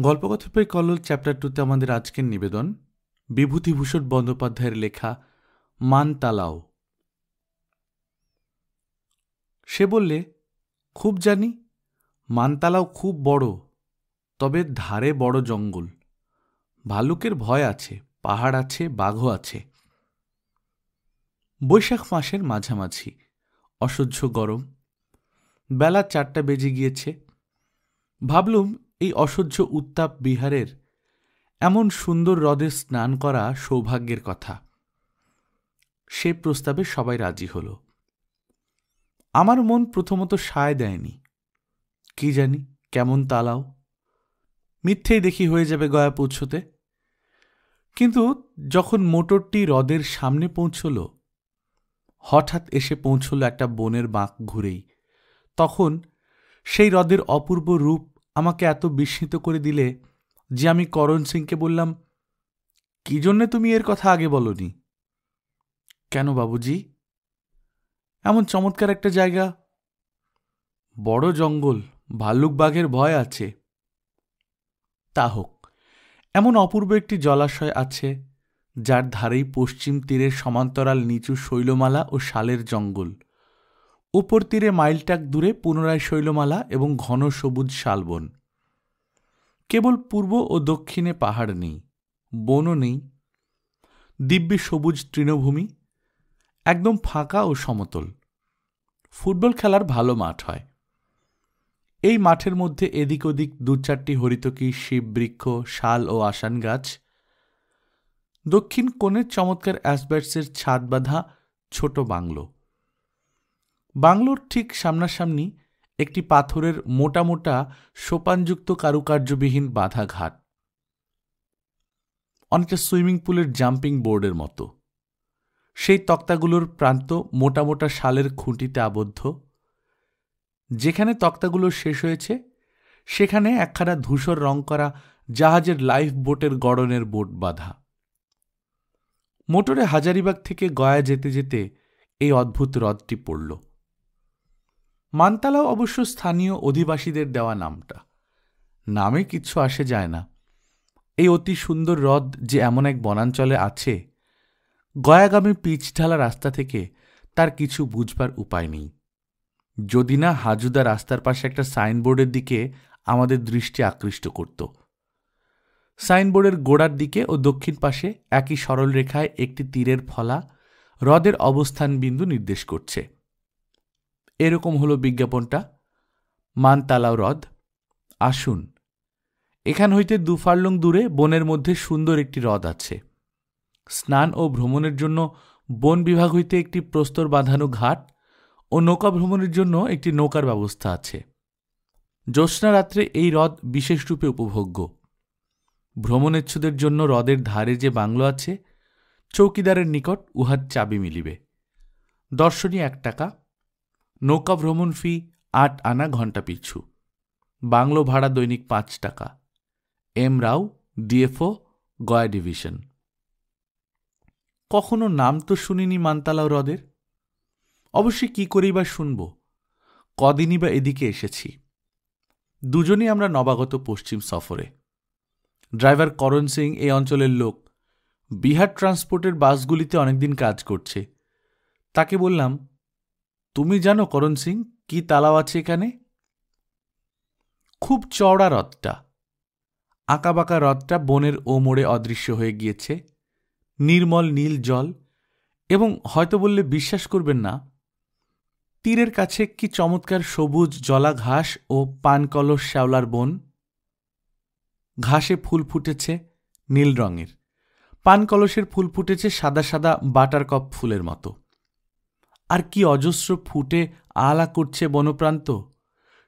গল্পকথা বই কল্লোল চ্যাপ্টার 2তে আমাদের আজকের নিবেদন বিভূতিভূষণ বন্দ্যোপাধ্যায়ের লেখা মানতালাও। সে বললে, খুব জানি, মানতালাও খুব বড়, তবে ধারে বড় জঙ্গল, ভালুকের ভয় আছে, পাহাড় আছে, বাঘও আছে। বৈশাখ মাসের মাঝামাঝি, অসহ্য গরম, বেলা 4টা বেজে গিয়েছে। ভাবলুম এই অসহ্য উত্তাপ বিহারের এমন সুন্দর হ্রদে স্নান করা সৌভাগ্যের কথা। সে প্রস্তাবে সবাই রাজি হল। আমার মন প্রথমত সায় দেয়নি, কি জানি কেমন তালাও, মিথ্যেই দেখি হয়ে যাবে গয়া পৌঁছতে। কিন্তু যখন মোটরটি হ্রদের সামনে পৌঁছল, হঠাৎ এসে পৌঁছল একটা বনের বাঁক ঘুরেই, তখন সেই হ্রদের অপূর্ব রূপ আমাকে এত বিস্মিত করে দিলে যে আমি করণ সিংকে বললাম, কি জন্যে তুমি এর কথা আগে বলনি? কেন বাবুজি? এমন চমৎকার একটা জায়গা, বড় জঙ্গল, ভাল্লুক বাঘের ভয় আছে। তা হোক, এমন অপূর্ব একটি জলাশয় আছে যার ধারেই পশ্চিম তীরের সমান্তরাল নিচু শৈলমালা ও শালের জঙ্গল, উপর তীরে মাইলটাক দূরে পুনরায় শৈলমালা এবং ঘন সবুজ শালবন। কেবল পূর্ব ও দক্ষিণে পাহাড় নেই, বনও নেই, দিব্যি সবুজ তৃণভূমি, একদম ফাঁকা ও সমতল। ফুটবল খেলার ভালো মাঠ হয়। এই মাঠের মধ্যে এদিক ওদিক 2-4টি হরিতকী, শিববৃক্ষ, শাল ও আসান গাছ। দক্ষিণ কোণের চমৎকার অ্যাসবেস্টসের ছাদ বাঁধা ছোট বাংলো। বাংলোর ঠিক সামনাসামনি একটি পাথরের মোটা মোটা সোপানযুক্ত কারুকার্যবিহীন বাঁধা ঘাট, অনেকটা সুইমিং পুলের জাম্পিং বোর্ডের মতো। সেই তক্তাগুলোর প্রান্ত মোটা মোটা শালের খুঁটিতে আবদ্ধ। যেখানে তক্তাগুলো শেষ হয়েছে সেখানে একখানা ধূসর রং করা জাহাজের লাইফ বোটের গড়নের বোট বাঁধা। মোটরে হাজারিবাগ থেকে গয়া যেতে যেতে এই অদ্ভুত হ্রদটি পড়ল। মানতালাও অবশ্য স্থানীয় অধিবাসীদের দেওয়া নামটা, নামে কিচ্ছু আসে যায় না। এই অতি সুন্দর হ্রদ যে এমন এক বনাঞ্চলে আছে, গয়াগামী পিচ ঢালা রাস্তা থেকে তার কিছু বুঝবার উপায় নেই, যদি না হাজুদা রাস্তার পাশে একটা সাইনবোর্ডের দিকে আমাদের দৃষ্টি আকৃষ্ট করত। সাইনবোর্ডের গোড়ার দিকে ও দক্ষিণ পাশে একই সরল রেখায় একটি তীরের ফলা হ্রদের অবস্থান বিন্দু নির্দেশ করছে। এরকম হলো বিজ্ঞাপনটা, মানতালাও হ্রদ, আসুন। এখান হইতে 2 ফার্লং দূরে বনের মধ্যে সুন্দর একটি হ্রদ আছে। স্নান ও ভ্রমণের জন্য বন বিভাগ হইতে একটি প্রস্তর বাঁধানো ঘাট ও নৌকা ভ্রমণের জন্য একটি নৌকার ব্যবস্থা আছে। জ্যোৎস্না রাত্রে এই হ্রদ বিশেষরূপে উপভোগ্য। ভ্রমণেচ্ছুদের জন্য হ্রদের ধারে যে বাংলো আছে, চৌকিদারের নিকট উহার চাবি মিলিবে। দর্শনী 1 টাকা, নৌকা ভ্রমণ ফি 8 আনা ঘণ্টা পিছু, বাংলো ভাড়া দৈনিক 5 টাকা। এম রাও, ডিএফও, গয়া ডিভিশন। কখনো নাম তো শুনিনি মানতালাও হ্রদের। অবশ্যই কি করেই বা শুনব, কদিনই বা এদিকে এসেছি। দুজনেই আমরা নবাগত পশ্চিম সফরে। ড্রাইভার করণ সিং এই অঞ্চলের লোক, বিহার ট্রান্সপোর্টের বাসগুলিতে অনেকদিন কাজ করছে। তাকে বললাম, তুমি জানো করণ সিং, কি তালাও আছে এখানে? খুব চওড়া হ্রদটা, আঁকাবাঁকা হ্রদটা বনের ও মোড়ে অদৃশ্য হয়ে গিয়েছে। নির্মল নীল জল, এবং হয়তো বললে বিশ্বাস করবেন না, তীরের কাছে কি চমৎকার সবুজ জলা ঘাস ও পানকলস শ্যাওলার বন। ঘাসে ফুল ফুটেছে নীল রঙের, পানকলসের ফুল ফুটেছে সাদা সাদা বাটারকপ ফুলের মতো। আর কি অজস্র ফুটে আলা করছে বনপ্রান্ত।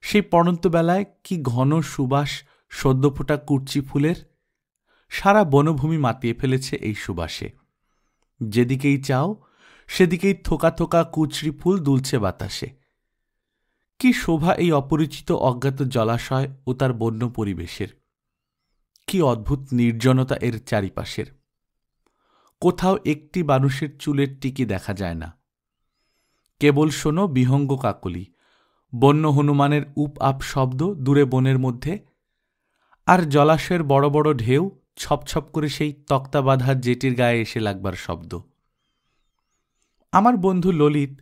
সেই পড়ন্ত বেলায় কি ঘন সুবাস সদ্য ফোটা কুর্চি ফুলের। সারা বনভূমি মাতিয়ে ফেলেছে এই সুবাসে। যেদিকেই চাও সেদিকেই থোকা থোকা কুচরি ফুল দুলছে বাতাসে। কি শোভা এই অপরিচিত অজ্ঞাত জলাশয় ও তার বন্য পরিবেশের। কি অদ্ভুত নির্জনতা এর চারিপাশের। কোথাও একটি মানুষের চুলের টিকি দেখা যায় না। কেবল শোনো বিহঙ্গ কাকলি, বন্য হনুমানের উপ আপ শব্দ দূরে বনের মধ্যে, আর জলাশয়ের বড় বড় ঢেউ ছপছপ করে সেই তক্তা বাঁধা জেটির গায়ে এসে লাগবার শব্দ। আমার বন্ধু ললিত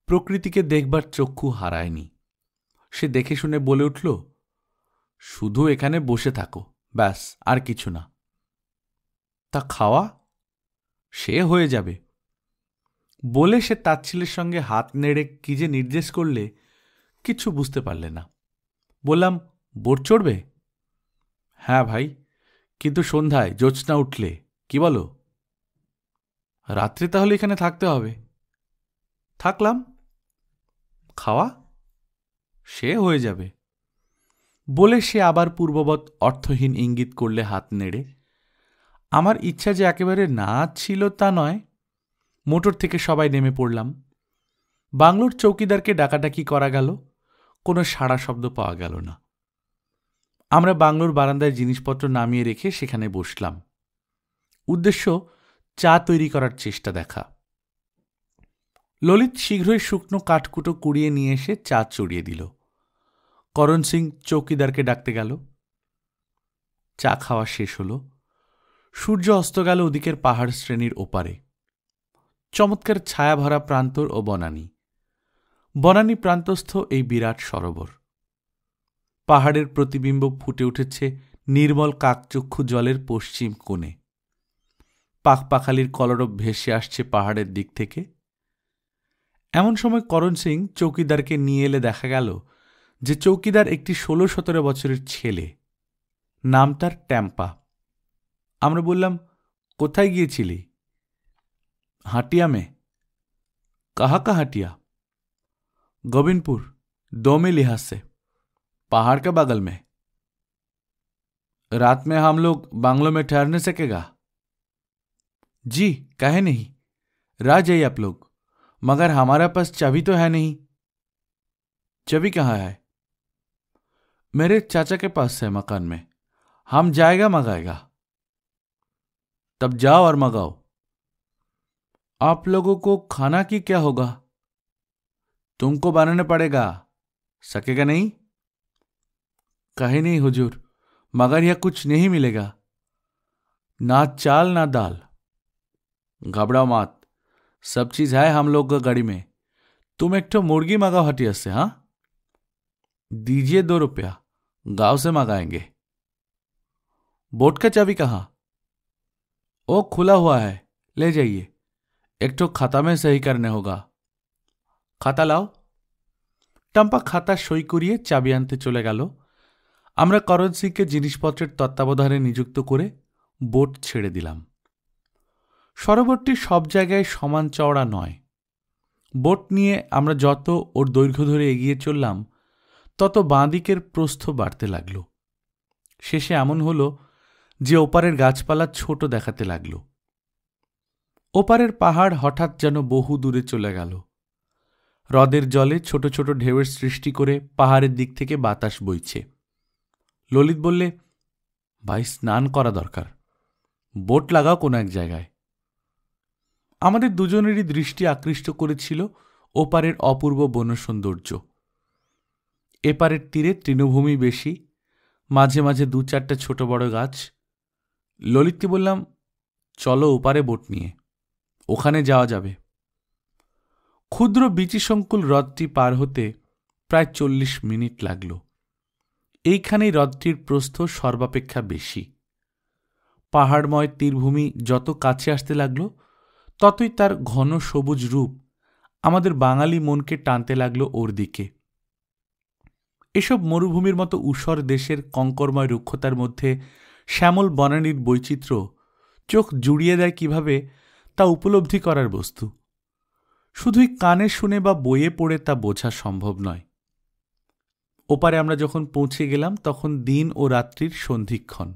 প্রকৃতিকে দেখবার চক্ষু হারায়নি। সে দেখে শুনে বলে উঠল, শুধু এখানে বসে থাকো, ব্যাস, আর কিছু না। তা খাওয়া? সে হয়ে যাবে। বলে সে তাচ্ছিলের সঙ্গে হাত নেড়ে কি যে নির্দেশ করলে কিছু বুঝতে পারলে না। বললাম, বোট চড়বে? হ্যাঁ ভাই, কিন্তু সন্ধ্যায় জ্যোৎস্না উঠলে, কি বলো? রাত্রে তাহলে এখানে থাকতে হবে। থাকলাম। খাওয়া? সে হয়ে যাবে। বলে সে আবার পূর্ববৎ অর্থহীন ইঙ্গিত করলে হাত নেড়ে। আমার ইচ্ছা যে একেবারে না ছিল তা নয়। মোটর থেকে সবাই নেমে পড়লাম। বাংলোর চৌকিদারকে ডাকাডাকি করা গেল, কোনো সাড়া শব্দ পাওয়া গেল না। আমরা বাংলোর বারান্দায় জিনিসপত্র নামিয়ে রেখে সেখানে বসলাম। উদ্দেশ্য চা তৈরি করার চেষ্টা দেখা। ললিত শীঘ্রই শুকনো কাঠকুটো কুড়িয়ে নিয়ে এসে চা চড়িয়ে দিল। করণ সিং চৌকিদারকে ডাকতে গেল। চা খাওয়া শেষ হল। সূর্য অস্ত গেল ওদিকের পাহাড় শ্রেণীর ওপারে। চমৎকার ছায়াভরা প্রান্তর ও বনানী। বনানী প্রান্তস্থ এই বিরাট সরোবর। পাহাড়ের প্রতিবিম্ব ফুটে উঠেছে নির্মল কাকচক্ষু জলের পশ্চিম কোণে। পাখপাখালির কলরব ভেসে আসছে পাহাড়ের দিক থেকে। এমন সময় করণ সিং চৌকিদারকে নিয়ে এলে দেখা গেল যে চৌকিদার একটি 16-17 বছরের ছেলে। নাম তার ট্যাম্পা। আমরা বললাম, কোথায় গিয়েছিলি? হাটিয়া মে। कहाँ का हटिया? गोविंदपुर, 2 मील यहाँ से, पहाड़ के बगल में। रात में हम लोग बांग्लो में ठहरने सकेगा? जी, काहे नहीं, रह जाइए आप लोग, मगर हमारे पास चाबी तो है नहीं। चाबी कहाँ है? मेरे चाचा के पास है मकान में, हम जाएगा मंगाएगा। तब जाओ और मंगाओ। आप लोगों को खाना की क्या होगा? तुमको बनाना पड़ेगा, सकेगा नहीं? कहे नहीं हुजूर, मगर यह कुछ नहीं मिलेगा, ना चाल ना दाल। घबराओ मत, सब चीज है हम लोग का गाड़ी में। तुम एक ठो मुर्गी मंगाओ हटिया से। हाँ, दीजिए 2 रुपया, गांव से मंगाएंगे। बोट का चाबी कहाँ? ओ खुला हुआ है, ले जाइए, एक ठो खाता में सही करने होगा। खाता लाओ। টম্পা খাতা সই করিয়ে চাবি আনতে চলে গেল। আমরা করণ সিংকে জিনিসপত্রের তত্ত্বাবধানে নিযুক্ত করে বোট ছেড়ে দিলাম। সরোবরটি সব জায়গায় সমান চওড়া নয়। বোট নিয়ে আমরা যত ওর দৈর্ঘ্য ধরে এগিয়ে চললাম তত বাঁ দিকের প্রস্থ বাড়তে লাগল। শেষে এমন হল যে ওপারের গাছপালা ছোট দেখাতে লাগল। ওপারের পাহাড় হঠাৎ যেন বহু দূরে চলে গেল। হ্রদের জলে ছোট ছোট ঢেউয়ের সৃষ্টি করে পাহাড়ের দিক থেকে বাতাস বইছে। ললিত বললে, ভাই, স্নান করা দরকার, বোট লাগাও কোনো এক জায়গায়। আমাদের দুজনেরই দৃষ্টি আকৃষ্ট করেছিল ওপারের অপূর্ব বন সৌন্দর্য। এপারের তীরে তৃণভূমি বেশি, মাঝে মাঝে 2-4টা ছোট বড় গাছ। ললিতকে বললাম, চলো ওপারে বোট নিয়ে, ওখানে যাওয়া যাবে। ক্ষুদ্র বিচিসংকুল হ্রদটি পার হতে প্রায় 40 মিনিট লাগল। এইখানেই হ্রদটির প্রস্থ সর্বাপেক্ষা বেশি। পাহাড়ময় তীরভূমি যত কাছে আসতে লাগল ততই তার ঘন সবুজ রূপ আমাদের বাঙালি মনকে টানতে লাগল ওর দিকে। এসব মরুভূমির মতো ঊষর দেশের কঙ্করময় রুক্ষতার মধ্যে শ্যামল বনানীর বৈচিত্র্য চোখ জুড়িয়ে দেয় কিভাবে তা উপলব্ধি করার বস্তু। শুধুই কানে শুনে বা বইয়ে পড়ে তা বোঝা সম্ভব নয়। ওপারে আমরা যখন পৌঁছে গেলাম তখন দিন ও রাত্রির সন্ধিক্ষণ।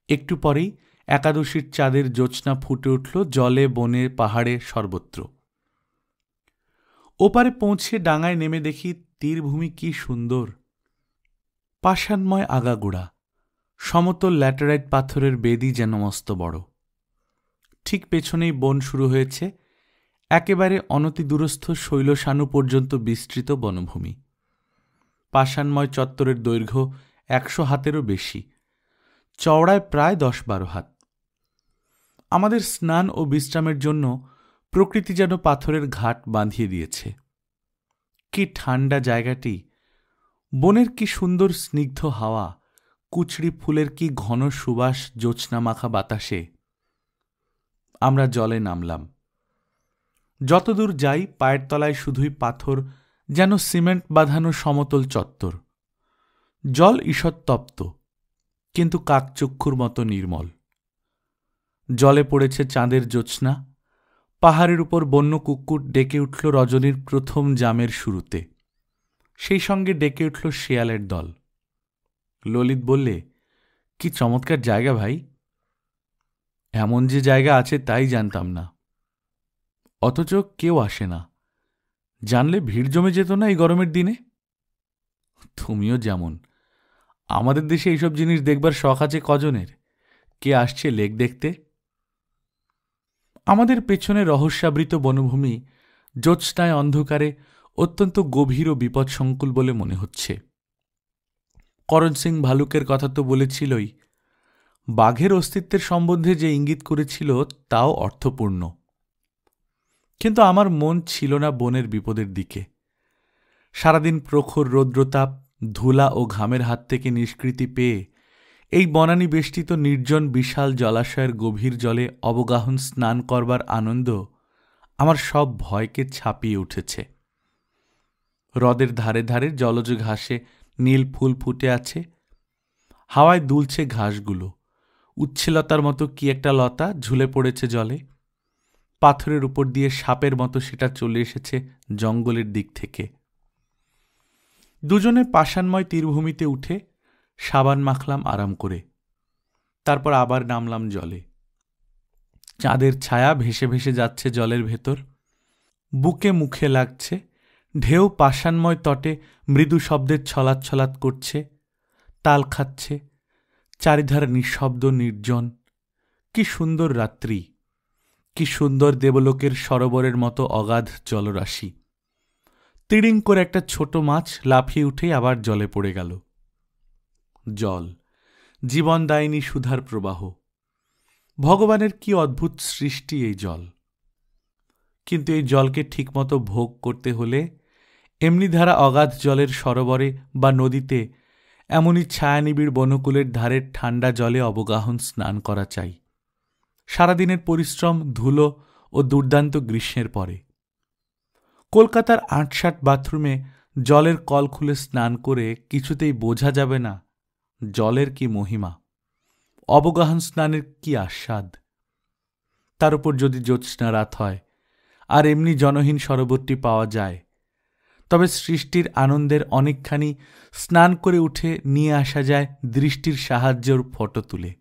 একটু পরেই একাদশীর চাঁদের জ্যোৎস্না ফুটে উঠল জলে, বনে, পাহাড়ে, সর্বত্র। ওপারে পৌঁছে ডাঙায় নেমে দেখি তীরভূমি কি সুন্দর। পাষাণময় আগাগোড়া, সমতল ল্যাটেরাইট পাথরের বেদি যেন মস্ত বড়। ঠিক পেছনেই বন শুরু হয়েছে, একেবারে অনতিদূরস্থ শৈলসানু পর্যন্ত বিস্তৃত বনভূমি। পাষাণময় চত্বরের দৈর্ঘ্য 100 হাতেরও বেশি, চওড়ায় প্রায় 10-12 হাত। আমাদের স্নান ও বিশ্রামের জন্য প্রকৃতি যেন পাথরের ঘাট বাঁধিয়ে দিয়েছে। কি ঠান্ডা জায়গাটি! বনের কি সুন্দর স্নিগ্ধ হাওয়া, কুচড়ি ফুলের কি ঘন সুবাস জ্যোৎস্না মাখা বাতাসে। আমরা জলে নামলাম। যতদূর যাই পায়ের তলায় শুধুই পাথর, যেন সিমেন্ট বাঁধানো সমতল চত্বর। জল ঈষৎ তপ্ত, কিন্তু কাকচক্ষুর মতো নির্মল। জলে পড়েছে চাঁদের জ্যোৎস্না। পাহাড়ের উপর বন্য কুক্কুট ডেকে উঠল রজনীর প্রথম জামের শুরুতে। সেই সঙ্গে ডেকে উঠল শেয়ালের দল। ললিত বললে, কি চমৎকার জায়গা ভাই! এমন যে জায়গা আছে তাই জানতাম না। অথচ কেউ আসে না। জানলে ভিড় জমে যেত না এই গরমের দিনে? তুমিও যেমন। আমাদের দেশে এইসব জিনিস দেখবার শখ আছে কজনের? কে আসছে লেক দেখতে? আমাদের পেছনে রহস্যাবৃত বনভূমি জ্যোৎস্নায় অন্ধকারে অত্যন্ত গভীর ও বিপদসংকুল বলে মনে হচ্ছে। করণ সিং ভালুকের কথা তো বলেছিলই, বাঘের অস্তিত্বের সম্বন্ধে যে ইঙ্গিত করেছিল তাও অর্থপূর্ণ। কিন্তু আমার মন ছিল না বনের বিপদের দিকে। সারাদিন প্রখর রৌদ্রতাপ, ধুলা ও ঘামের হাত থেকে নিষ্কৃতি পেয়ে এই বনানী বেষ্টিত নির্জন বিশাল জলাশয়ের গভীর জলে অবগাহন স্নান করবার আনন্দ আমার সব ভয়কে ছাপিয়ে উঠেছে। হ্রদের ধারে ধারে জলজ ঘাসে নীল ফুল ফুটে আছে। হাওয়ায় দুলছে ঘাসগুলো। উচ্ছেলতার মতো কি একটা লতা ঝুলে পড়েছে জলে। পাথরের উপর দিয়ে সাপের মতো সেটা চলে এসেছে জঙ্গলের দিক থেকে। দুজনে পাষাণময় তীরভূমিতে উঠে সাবান মাখলাম আরাম করে। তারপর আবার নামলাম জলে। চাঁদের ছায়া ভেসে ভেসে যাচ্ছে জলের ভেতর। বুকে মুখে লাগছে। ঢেউ পাষাণময় তটে মৃদু শব্দের ছলাৎ ছলাৎ করছে, তাল খাচ্ছে। চারিধার নিঃশব্দ নির্জন। কি সুন্দর রাত্রি! কি সুন্দর দেবলোকের সরোবরের মতো অগাধ জলরাশি! তিড়িং করে একটা ছোট মাছ লাফিয়ে উঠেই আবার জলে পড়ে গেল। জল জীবনদায়িনী সুধার প্রবাহ। ভগবানের কি অদ্ভুত সৃষ্টি এই জল! কিন্তু এই জলকে ঠিকমতো ভোগ করতে হলে এমনি ধারা অগাধ জলের সরোবরে বা নদীতে এমনই ছায়ানিবিড় বনকুলের ধারের ঠান্ডা জলে অবগাহন স্নান করা চাই, সারাদিনের পরিশ্রম, ধুলো ও দুর্দান্ত গ্রীষ্মের পরে। কলকাতার ৮-৬ বাথরুমে জলের কল খুলে স্নান করে কিছুতেই বোঝা যাবে না জলের কি মহিমা, অবগাহন স্নানের কি আস্বাদ। তার উপর যদি জ্যোৎস্না রাত হয় আর এমনি জনহীন সরোবরটি পাওয়া যায়, তবে সৃষ্টির আনন্দের অনেকখানি স্নান করে উঠে নিয়ে আসা যায় দৃষ্টির সাহায্যের ফটো তুলে।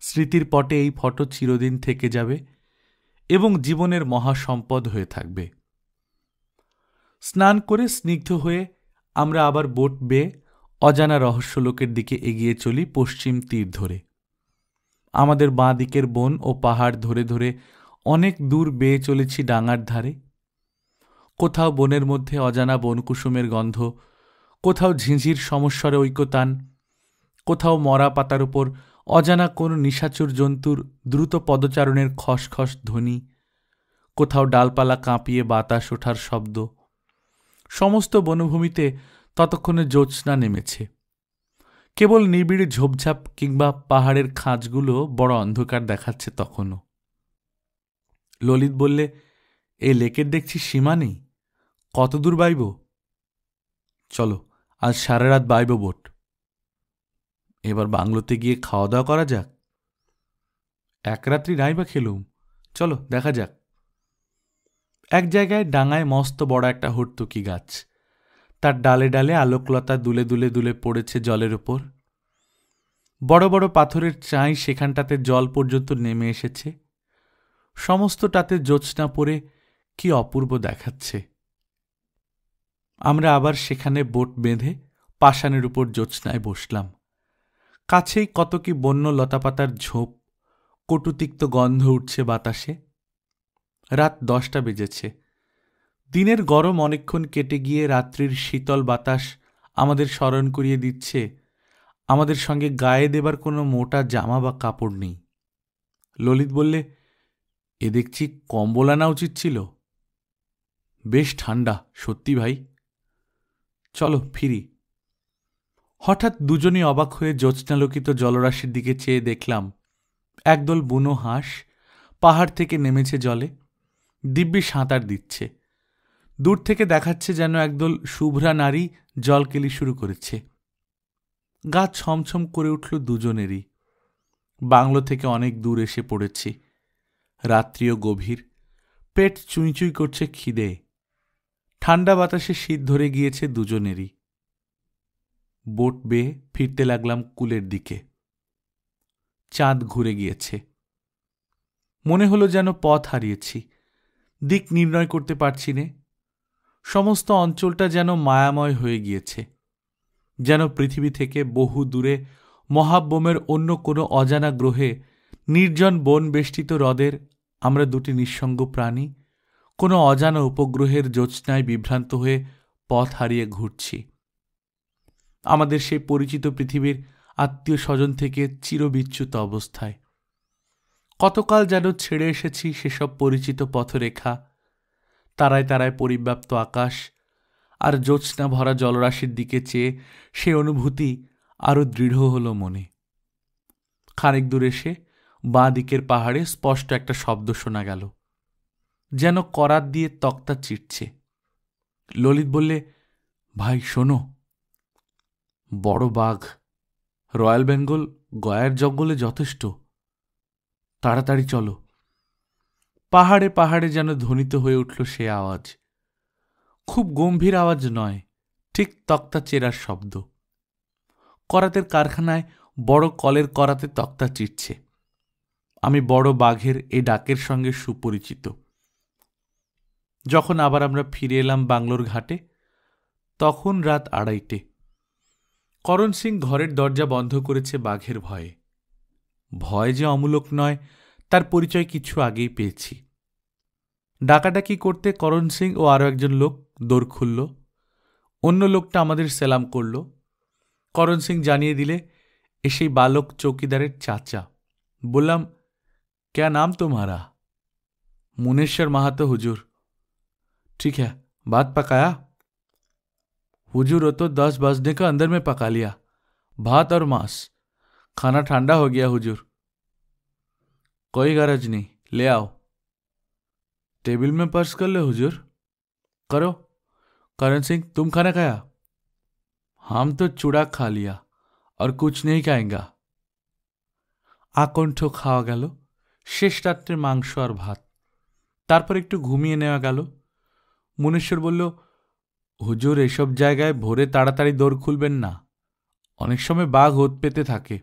স্মৃতির পটে এই ফটো চিরদিন থেকে যাবে এবং জীবনের মহাসম্পদ হয়ে থাকবে। স্নান করে স্নিগ্ধ হয়ে আমরা আবার বোট বেয়ে অজানা রহস্যলোকের দিকে এগিয়ে চলি পশ্চিম তীর ধরে। আমাদের বাঁ দিকের বন ও পাহাড় ধরে ধরে অনেক দূর বেয়ে চলেছি ডাঙার ধারে। কোথাও বনের মধ্যে অজানা বনকুসুমের গন্ধ, কোথাও ঝিঁঝির সমস্বরে ঐকতান, কোথাও মরা পাতার উপর অজানা কোন নিশাচর জন্তুর দ্রুত পদচারণের খসখস ধ্বনি, কোথাও ডালপালা কাঁপিয়ে বাতাস ওঠার শব্দ। সমস্ত বনভূমিতে ততক্ষণে জ্যোৎস্না নেমেছে। কেবল নিবিড় ঝোপঝাপ কিংবা পাহাড়ের খাঁজগুলো বড় অন্ধকার দেখাচ্ছে তখনও। ললিত বললে, এ লেকের দেখছি সীমা নেই, কত দূর বাইব? চলো, আজ সারা রাত বাইব বোট। এবার বাংলোতে গিয়ে খাওয়া দাওয়া করা যাক। এক রাত্রি নাই বা খেলুম, চলো দেখা যাক। এক জায়গায় ডাঙায় মস্ত বড় একটা হর্তুকি গাছ। তার ডালে ডালে আলোকলতা দুলে দুলে দুলে পড়েছে জলের উপর। বড় বড় পাথরের চাই সেখানটাতে জল পর্যন্ত নেমে এসেছে। সমস্তটাতে জ্যোৎস্না পড়ে কি অপূর্ব দেখাচ্ছে। আমরা আবার সেখানে বোট বেঁধে পাষাণের উপর জ্যোৎস্নায় বসলাম। কাছেই কত কি বন্য লতাপাতার ঝোপ, কটুতিক্ত গন্ধ উঠছে বাতাসে। রাত 10টা বেজেছে। দিনের গরম অনেকক্ষণ কেটে গিয়ে রাত্রির শীতল বাতাস আমাদের স্মরণ করিয়ে দিচ্ছে আমাদের সঙ্গে গায়ে দেবার কোনো মোটা জামা বা কাপড় নেই। ললিত বললে, এ দেখছি কম্বল আনা উচিত ছিল। বেশ ঠান্ডা সত্যি ভাই, চলো ফিরি। হঠাৎ দুজনেই অবাক হয়ে জ্যোৎস্নালোকিত জলরাশির দিকে চেয়ে দেখলাম একদল বুনো হাঁস পাহাড় থেকে নেমেছে জলে, দিব্যি সাঁতার দিচ্ছে। দূর থেকে দেখাচ্ছে যেন একদল শুভ্রা নারী জল কেলি শুরু করেছে। গা ছমছম করে উঠল দুজনেরই। বাংলো থেকে অনেক দূর এসে পড়েছি। রাত্রিও গভীর, পেট চুঁইচুঁই করছে খিদে। ঠান্ডা বাতাসে শীত ধরে গিয়েছে দুজনেরই। বোট বেয়ে ফিরতে লাগলাম কুলের দিকে। চাঁদ ঘুরে গিয়েছে। মনে হলো যেন পথ হারিয়েছি, দিক নির্ণয় করতে পারছি নে। সমস্ত অঞ্চলটা যেন মায়াময় হয়ে গিয়েছে, যেন পৃথিবী থেকে বহু দূরে মহাব্যোমের অন্য কোনো অজানা গ্রহে নির্জন বন বেষ্টিত হ্রদের আমরা দুটি নিঃসঙ্গ প্রাণী কোনো অজানা উপগ্রহের জ্যোৎস্নায় বিভ্রান্ত হয়ে পথ হারিয়ে ঘুরছি। আমাদের সেই পরিচিত পৃথিবীর আত্মীয় স্বজন থেকে চিরবিচ্যুত অবস্থায়। কতকাল যেন ছেড়ে এসেছি সেসব পরিচিত পথরেখা, তারায় তারায় পরিব্যাপ্ত আকাশ আর জ্যোৎস্না ভরা জলরাশির দিকে চেয়ে সে অনুভূতি আরও দৃঢ় হল মনে। খানিক দূর এসে বাঁ দিকের পাহাড়ে স্পষ্ট একটা শব্দ শোনা গেল, যেন করাত দিয়ে তক্তা চিটছে। ললিত বললে, ভাই শোনো, বড় বাঘ, রয়্যাল বেঙ্গল গয়ার জঙ্গলে যথেষ্ট, তাড়াতাড়ি চলো। পাহাড়ে পাহাড়ে যেন ধ্বনিত হয়ে উঠল সে আওয়াজ। খুব গম্ভীর আওয়াজ নয়, ঠিক তক্তা চেরার শব্দ। করাতের কারখানায় বড় কলের করাতে তক্তা চিটছে। আমি বড় বাঘের এই ডাকের সঙ্গে সুপরিচিত। যখন আবার আমরা ফিরে এলাম বাংলোর ঘাটে, তখন রাত 2:30। করণ সিং ঘরের দরজা বন্ধ করেছে বাঘের ভয়ে। ভয় যে অমূলক নয় তার পরিচয় কিছু আগেই পেয়েছি। ডাকাডাকি করতে করণ সিং ও আরও একজন লোক দৌড় খুলল। অন্য লোকটা আমাদের সেলাম করল। করণ সিং জানিয়ে দিলে এ সেই বালক চৌকিদারের চাচা। বললাম, क्या नाम तुम्हारा? मुनेश्वर महातो हुजूर। ठीक है, बात पकाया? हुजूर वो तो 10 बजने का अंदर में पका लिया, भात और मांस। खाना ठंडा हो गया हुजूर। कोई गरज नहीं, ले आओ। टेबल में पर्स कर लो हुजूर। करो। करण सिंह, तुम खाना खाया? हम तो चूड़ा खा लिया और कुछ नहीं खाएंगा। আকণ্ঠ খাওয়া গেল, শেষ রাত্রে মাংস আর ভাত। তারপর একটু ঘুমিয়ে নেওয়া গেল। মুনেশ্বর বলল, হুজুর এসব জায়গায় ভোরে তাড়াতাড়ি দৌড় খুলবেন না, অনেক সময় বাঘ ওত পেতে থাকে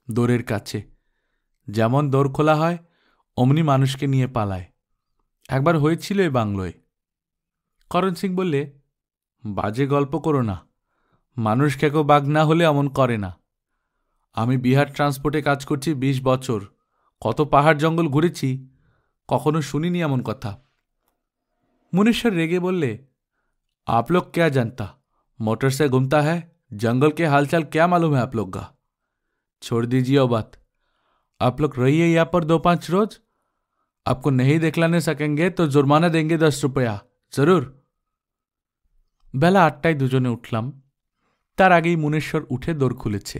দৌড়ের কাছে। যেমন দৌড় খোলা হয় অমনি মানুষকে নিয়ে পালায়। একবার হয়েছিল এই বাংলোয়। করণ সিং বললে, বাজে গল্প করো না, মানুষ খেকো বাঘ না হলে অমন করে না। আমি বিহার ট্রান্সপোর্টে কাজ করছি 20 বছর, কত পাহাড় জঙ্গল ঘুরেছি, কখনো শুনিনি এমন কথা। मुनेश्वर रेगे बोले, आप लोग क्या जानता, मोटर से घूमता है, जंगल के हालचाल क्या मालूम है आप लोग का? छोड़ दीजिए वो बात। आप लोग रहिए यहाँ पर 2-5 रोज, आपको नहीं दिखलाने सकेंगे तो जुर्माना देंगे 10 रुपया जरूर। बेला 8টায় দুজনে উঠলাম। তার আগেই মুনেশ্বর উঠে দৌড় খুলেছে,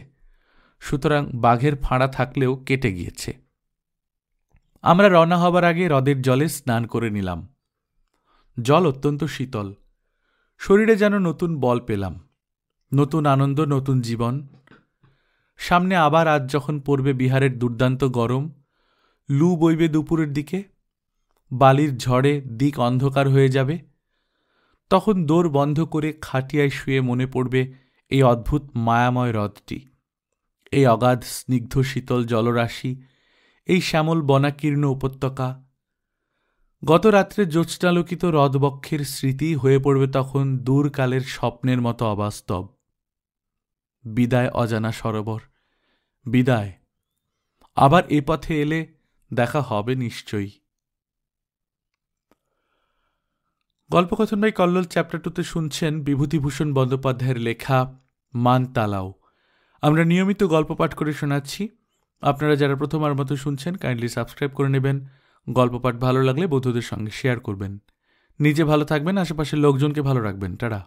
সুতরাং বাঘের ফাঁড়া থাকলেও কেটে গিয়েছে। আমরা রওনা হবার আগে হ্রদের জলে স্নান করে নিলাম। জল অত্যন্ত শীতল, শরীরে যেন নতুন বল পেলাম, নতুন আনন্দ, নতুন জীবন। সামনে আবার আজ যখন পড়বে বিহারের দুর্দান্ত গরম, লু বইবে দুপুরের দিকে, বালির ঝড়ে দিক অন্ধকার হয়ে যাবে, তখন দৌড় বন্ধ করে খাটিয়ায় শুয়ে মনে পড়বে এই অদ্ভুত মায়াময় হ্রদটি, এই অগাধ স্নিগ্ধ শীতল জলরাশি, এই শ্যামল বনাকীর্ণ উপত্যকা। গত রাত্রে জ্যোৎস্নালোকিত হ্রদবক্ষের স্মৃতি হয়ে পড়বে তখন দূরকালের স্বপ্নের মতো অবাস্তব। বিদায় অজানা সরোবর, বিদায়। আবার এ পথে এলে দেখা হবে নিশ্চয়ই। গল্পকথন বাই কল্লোল চ্যাপ্টার 2তে শুনছেন বিভূতিভূষণ বন্দ্যোপাধ্যায়ের লেখা মানতালাও। আমরা নিয়মিত গল্প পাঠ করে শোনাচ্ছি। আপনারা যারা প্রথমবার মতো শুনছেন কাইন্ডলি সাবস্ক্রাইব করে নেবেন। গল্প পাঠ ভালো লাগলে বন্ধুদের সঙ্গে শেয়ার করবেন। নিজে ভালো থাকবেন, আশেপাশের লোকজনকে ভালো রাখবেন। টাটা।